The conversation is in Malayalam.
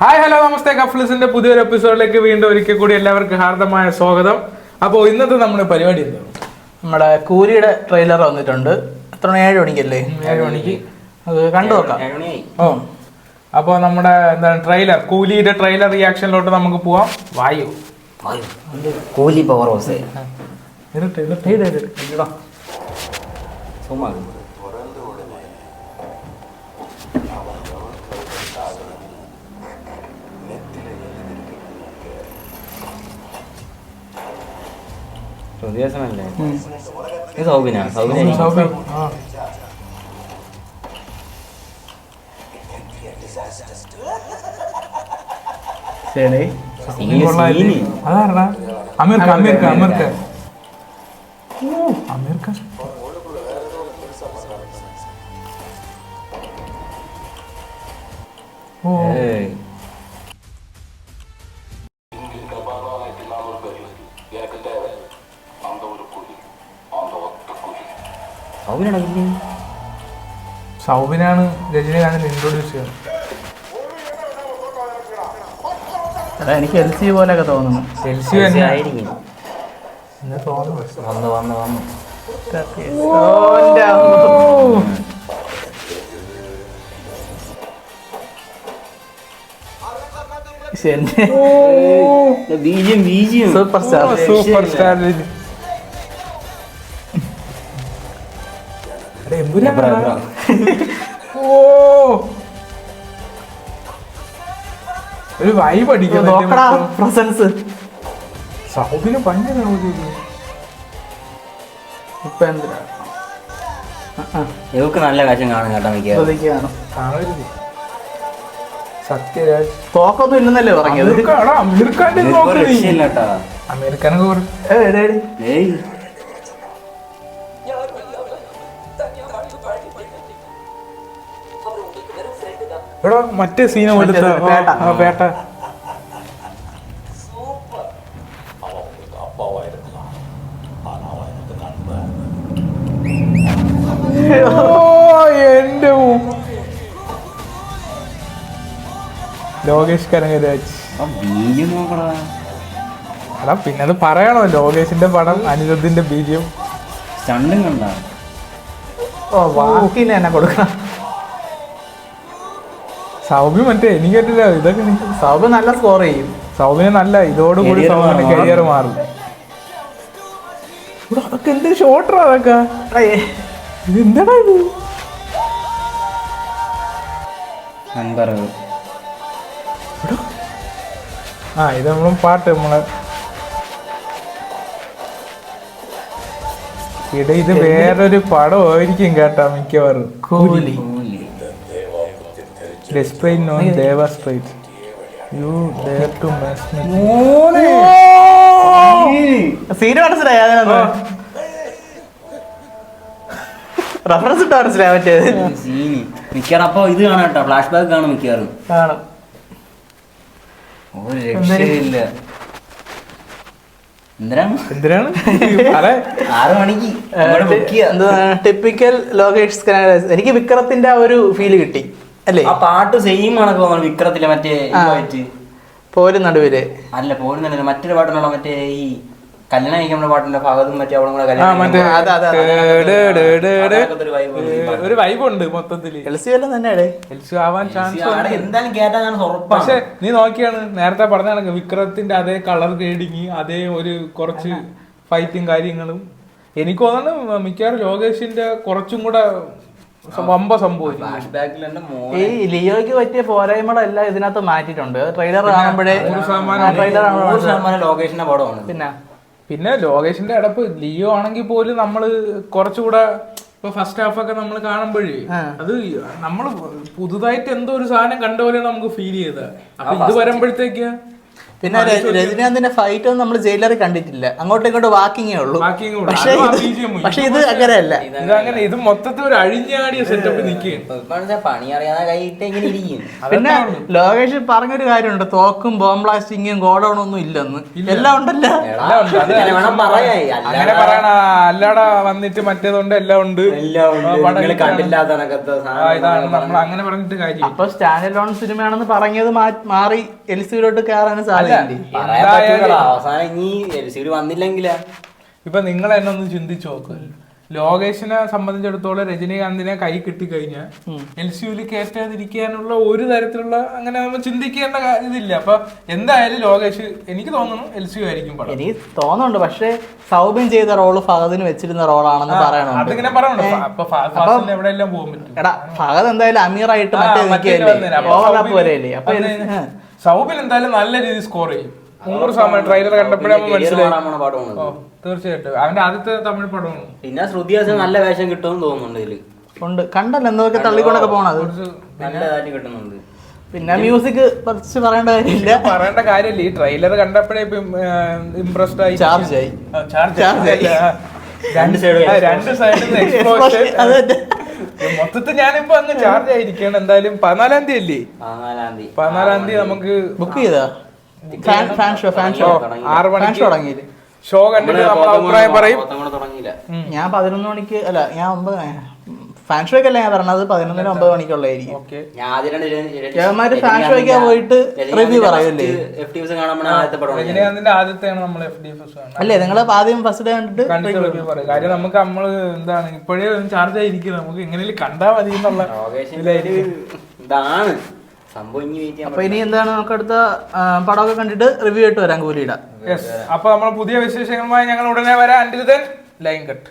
ഹായ് ഹലോ നമസ്തേ. കഫ്ലിസിന്റെ പുതിയൊരു എപ്പിസോഡിലേക്ക് വീണ്ടും ഒരിക്കൽ കൂടി എല്ലാവർക്കും ഹാർദമായ സ്വാഗതം. അപ്പോൾ ഇന്നത്തെ നമ്മുടെ പരിപാടി എന്താണ്? നമ്മുടെ കൂലിയുടെ ട്രെയിലർ വന്നിട്ടുണ്ട്. എത്ര മണി? 7 മണിക്കല്ലേ? 7 മണിക്ക് അത് കണ്ടു നോക്കാം. ഓ, അപ്പോൾ നമ്മുടെ എന്താണ് ട്രെയിലർ, കൂലിയുടെ ട്രെയിലർ റിയാക്ഷനിലോട്ട് നമുക്ക് പോവാം. വായു കൂലി പവർ ഹൗസ് ദിവസമല്ലേ സൗബിന അതാരണ അമീർക്ക അമീർക്ക അമീർക്ക അമീർക്ക ഓ സൗബിനാണ് രജനീകാന്തിനെ ഇൻട്രൊഡ്യൂസ് ചെയ്യുന്നത്. എനിക്ക് LC പോലെയൊക്കെ തോന്നുന്നു. LC തന്നെ ആയിരിക്കും. വന്നു സൂപ്പർ സ്റ്റാർ സൂപ്പർ സ്റ്റാർ. ഒരു വൈബ് അടിക്കണം. പ്രസൻസ് സൗബിന് ഭയങ്കര ഇവക്ക് നല്ല കാശം കാണും കേട്ടോ. ശ്രദ്ധിക്കുകയാണ്. സത്യരാജ് തോക്കൊന്നും ഇല്ലെന്നല്ലേ പറഞ്ഞത്? അമീർഖാന്റെ കേട്ടോ. അമീർഖാനൊക്കെ എടാ മറ്റേ സീന പോലത്തെ പേട്ട. എന്റെ ലോകേഷ് കനകരാജ്. എടാ പിന്നെ അത് പറയണോ, ലോകേഷിന്റെ പടം, അനിരുദ്ധിന്റെ ബീജിയം, സ്റ്റണ്ടും കണ്ട. ഓ വാക്കിന് തന്നെ കൊടുക്കണം. സൗബി മറ്റേ എനിക്ക് പറ്റില്ല ഇതൊക്കെ. സൗബി നല്ല സ്കോർ ചെയ്യും. സൗബിന് നല്ല ഇതോടുകൂടി സൗബിന്റെ കരിയർ മാറും. അതൊക്കെ എന്ത് ഷോട്ടറാ അതൊക്കെ. ഇത് എന്താടാ ഇത്? ഇത് നമ്മളും പാട്ട് നമ്മളെ ഇത് വേറൊരു പടമായിരിക്കും കേട്ടാ മിക്കവാറും. കൂലി. Despite knowing they were straight, you dare to mess me. Scene മനസ്സിലായി. റഫറൻസ് ഇട്ടാ മനസ്സിലായി പറ്റിയത്. മിക്കവാറും അപ്പൊ ഇത് കാണാം കേട്ടോ, ഫ്ലാഷ് ബാക്ക് കാണും മിക്കവാറും. കാണും. ഒരു രക്ഷയില്ല. എന്തിനാണ് 6 മണിക്ക് ടിപ്പിക്കൽ ലോകേഷ് കനകരാജ്. എനിക്ക് വിക്രത്തിന്റെ ആ ഒരു ഫീല് കിട്ടി അല്ലേ? ആ പാട്ട് സെയിം ആണൊക്കെ തോന്നുന്നു വിക്രത്തിലെ മറ്റേ പോലും നടുവില് അല്ല പോലും തന്നെ മറ്റൊരു പാട്ടുള്ള മറ്റേ ഈ കല്യാണം കഴിക്കുന്ന പാട്ടിന്റെ ഭാഗത്തും മറ്റേ അവിടെ കൂടെ ഒരു വൈബ് ഉണ്ട് മൊത്തത്തില്. LC വല്ലതും തന്നെ ആവാൻ ചാൻസ് എന്തായാലും കേട്ടാ ഞാൻ ഉറപ്പാണ്. പക്ഷെ നീ നോക്കിയാണ് നേരത്തെ പറഞ്ഞ കണക്ക് വിക്രത്തിന്റെ അതേ കളർ ഗ്രേഡിങ്, അതേ ഒരു കുറച്ച് ഫൈറ്റും കാര്യങ്ങളും എനിക്ക് തോന്നുന്നു മിക്കവാറും ലോകേഷിന്റെ കുറച്ചും കൂടെ വമ്പ സംഭവം. ഈ ലിയോയ്ക്ക് പറ്റിയ പോരായ്മകളെല്ലാം ഇതിനകത്ത് മാറ്റിയിട്ടുണ്ട്. ട്രെയിലർ കാണുമ്പോഴേ ലോകേഷിന്റെ പടമാണ്. പിന്നെ ലോകേഷിന്റെ അടപ്പ് ലിയോ ആണെങ്കിൽ പോലും നമ്മള് കുറച്ചുകൂടെ ഇപ്പൊ ഫസ്റ്റ് ഹാഫ് ഒക്കെ നമ്മൾ കാണുമ്പോഴേ അത് നമ്മള് പുതുതായിട്ട് എന്തോ ഒരു സാധനം കണ്ട പോലെയാണ് നമുക്ക് ഫീൽ ചെയ്തത്. അപ്പൊ ഇത് വരുമ്പോഴത്തേക്ക് പിന്നെ രജനീകാന്തിന്റെ ഫൈറ്റ് ഒന്നും നമ്മൾ ജയിലറിൽ കണ്ടിട്ടില്ല, അങ്ങോട്ടും ഇങ്ങോട്ടും വാക്കിങ്ങേ ഉള്ളൂ. പക്ഷെ ഇത് അങ്ങനെയല്ല, ഇതങ്ങനെ ഇത് മൊത്തത്തിൽ ഒരു അഴിഞ്ഞാടിയ സെറ്റപ്പ് നിൽക്കുകയാണ്. പണി അറിയാതെ കൈയിട്ട് ഇങ്ങനെ ഇരിക്കും. പിന്നെ ലോകേഷ് പറഞ്ഞൊരു കാര്യമുണ്ട്, തോക്കും ബോംബ് ബ്ലാസ്റ്റിങ്ങും ഗോഡൌൺ ഒന്നും ഇല്ലെന്ന്. എല്ലാം ഉണ്ടല്ലോ. അങ്ങനെ പറയണ അല്ലാടെ വന്നിട്ട് മറ്റേതുണ്ട്, എല്ലാം ഉണ്ട്. ഇതാണ് നമ്മൾ അങ്ങനെ പറഞ്ഞിട്ട് കാര്യം. അപ്പൊ സ്റ്റാൻഡ് അലോൺ സിനിമയാണെന്ന് പറഞ്ഞത് മാറി എൽസിയിലോട്ട് കയറാൻ സാധ്യത. അവസാനം ഇനി എൽസിയിൽ വന്നില്ലെങ്കിലാ. ഇപ്പൊ നിങ്ങൾ എന്നെ ഒന്ന് ചിന്തിച്ചു നോക്ക്, ലോകേഷിനെ സംബന്ധിച്ചിടത്തോളം രജനീകാന്തിനെ കൈ കിട്ടിക്കഴിഞ്ഞാൽ LCUവിൽ കയറ്റാതിരിക്കാനുള്ള ഒരു തരത്തിലുള്ള അങ്ങനെ നമ്മൾ ചിന്തിക്കേണ്ട ഇതില്ല. അപ്പൊ എന്തായാലും ലോകേഷ് എനിക്ക് തോന്നുന്നു LCU ആയിരിക്കും പടം. എനിക്ക് തോന്നുന്നുണ്ട്, പക്ഷെ സൗബിൻ ചെയ്ത റോള് ഫഹദിന് വെച്ചിരുന്ന റോളാണെന്ന് പറയണം. അതിങ്ങനെ പറയണോ? അപ്പൊ ഫഹദിന് എവിടെയെല്ലാം പോകാൻ പറ്റും. എടാ ഫഹദ് എന്തായാലും അമീറായിട്ട് പോരല്ലേ. അപ്പൊ സൗബിൻ എന്തായാലും നല്ല രീതിയിൽ സ്കോർ ചെയ്യും. 100% ട്രെയിലർ കണ്ടപ്പോഴേ മനസ്സിലായി. തീർച്ചയായിട്ടും അവന്റെ ആദ്യത്തെ തമിഴ് പടമാണ്. പിന്നെ ശ്രുതിഹാസൻ നല്ല വേഷം കിട്ടുമെന്ന് തോന്നുന്നുണ്ട് ഇതില്. ഉണ്ട്, കണ്ടല്ലോ എന്തൊക്കെ തള്ളിക്കൊണ്ടൊക്കെ പോണത്. നല്ലതായിട്ട് കിട്ടുന്നുണ്ട്. പിന്നെ മ്യൂസിക് കുറച്ച് പറയേണ്ട കാര്യമില്ല. ഈ ട്രെയിലർ കണ്ടപ്പോഴേ ഇംപ്രസ്ഡ് ആയി. ചാർജ് ആയി. രണ്ട് സൈഡിൽ മൊത്തത്തിൽ ഞാനിപ്പോ അങ്ങ് ചാർജ് ആയിരിക്കണം. എന്തായാലും 14-ാം തീയതി അല്ലേ? 14-ാം തീയതി നമുക്ക് ബുക്ക് ചെയ്താ ഫാൻ ഷോ 6 മണിക്ക് തുടങ്ങിയില്ലേ? ഷോ കണ്ടിട്ട് നമ്മൾ അഭിപ്രായം പറയും. ഞാൻ 11 മണിക്ക് അല്ല, ഞാൻ 9 ഫാൻ ഷോയ്ക്ക് അല്ല ഞാൻ പറഞ്ഞത്, 11-ന് 9 മണിക്കുള്ളതായിരിക്കും. ഫാൻ ഷോയ്ക്ക് പോയിട്ട് റിവ്യൂ പറയല്ലേ? രജനീകാന്തിന്റെ ആദ്യത്തെയാണ് നമ്മൾ FDFS അല്ലേ? നിങ്ങൾ ആദ്യം ഫസ്റ്റ് ഡേ കണ്ടിട്ട് റിവ്യൂ പറയും. കാര്യം നമുക്ക് നമ്മള് എന്താണ് ഇപ്പോഴേ ചാർജ് ആയിരിക്കുന്നത്, നമുക്ക് എങ്ങനെയും കണ്ടാ മതി എന്നുള്ള ഇതാണ്. അപ്പൊ ഇനി എന്താണ്, നമുക്ക് അടുത്ത പടമൊക്കെ കണ്ടിട്ട് റിവ്യൂ ആയിട്ട് വരാൻ കൂലിയിടാം. അപ്പൊ നമ്മൾ പുതിയ വിശേഷങ്ങളുമായി ഞങ്ങൾ ഉടനെ വരാം. അൻറ്റിൽ ദെൻ ലൈൻ കട്ട്.